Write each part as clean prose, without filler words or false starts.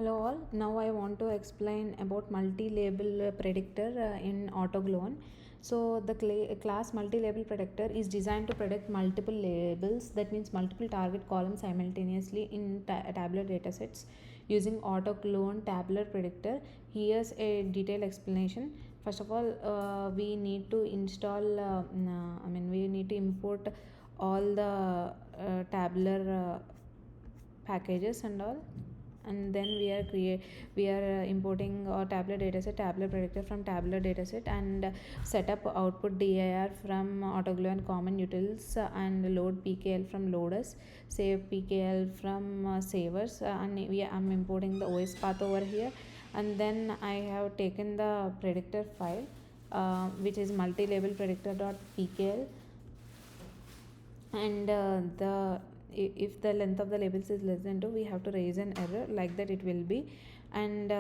Hello all. Now I want to explain about multi-label predictor in Autogluon. So the class multi-label predictor is designed to predict multiple labels, that means multiple target columns simultaneously in tabular datasets using Autogluon tabular predictor. Here's a detailed explanation. First of all, we need to install we need to import all the tabular packages and all, and then we are importing our tabular dataset, tabular predictor from tabular dataset, and set up output dir from Autogluon common utils, and load pkl from loaders, save pkl from savers, and I'm importing the OS path over here. And then I have taken the predictor file, which is multi-label predictor.pkl, and if the length of the labels is less than 2, we have to raise an error, like that it will be. And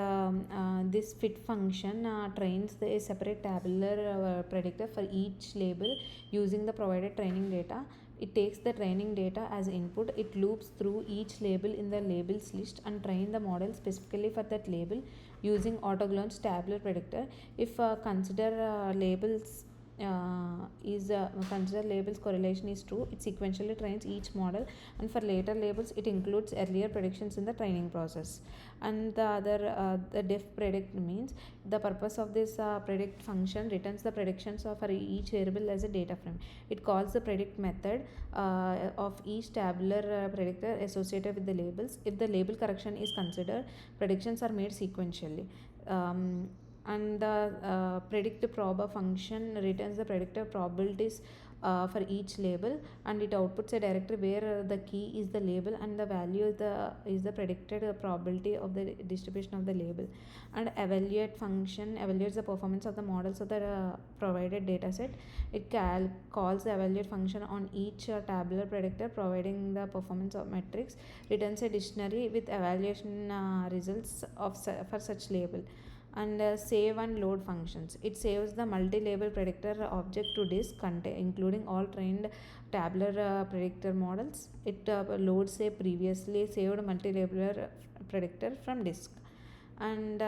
this fit function trains a separate tabular predictor for each label using the provided training data. It takes the training data as input, it loops through each label in the labels list and train the model specifically for that label using Autogluon's tabular predictor. If consider labels is consider labels correlation is true, it sequentially trains each model, and for later labels it includes earlier predictions in the training process. And the other the def predict means the purpose of this predict function returns the predictions for each variable as a data frame. It calls the predict method of each tabular predictor associated with the labels. If the label correction is considered, predictions are made sequentially. And the predict proba function returns the predictor probabilities for each label, and it outputs a directory where the key is the label and the value is the predicted probability of the distribution of the label. And evaluate function evaluates the performance of the models of the provided dataset. It calls the evaluate function on each tabular predictor, providing the performance of metrics, returns a dictionary with evaluation results for such label. And save and load functions, it saves the multi-label predictor object to disk including all trained tabular predictor models. It loads a previously saved multi-label predictor from disk. And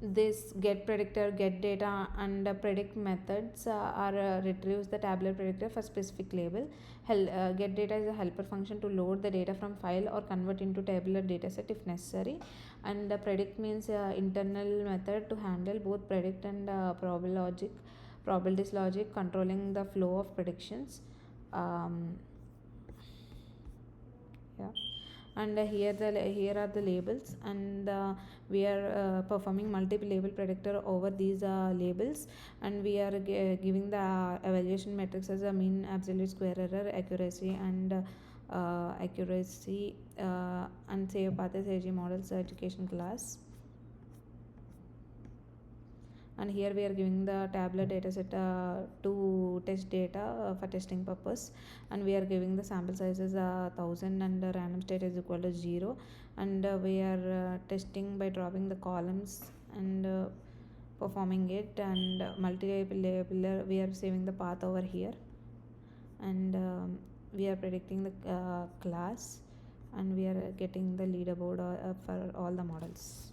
this get predictor, get data, and predict methods retrieves the tabular predictor for specific label. Get data is a helper function to load the data from file or convert into tabular dataset if necessary. And predict means internal method to handle both predict and probabilities logic, controlling the flow of predictions. Yeah. And here are the labels, and we are performing multiple label predictor over these labels, and we are giving the evaluation metrics as a mean, absolute square error, accuracy, and and save path as AG models education class. And here we are giving the tabular dataset to test data for testing purpose, and we are giving the sample size as 1000, and random state is equal to 0. And we are testing by dropping the columns and performing it. And multi-label we are saving the path over here, and we are predicting the class, and we are getting the leaderboard for all the models.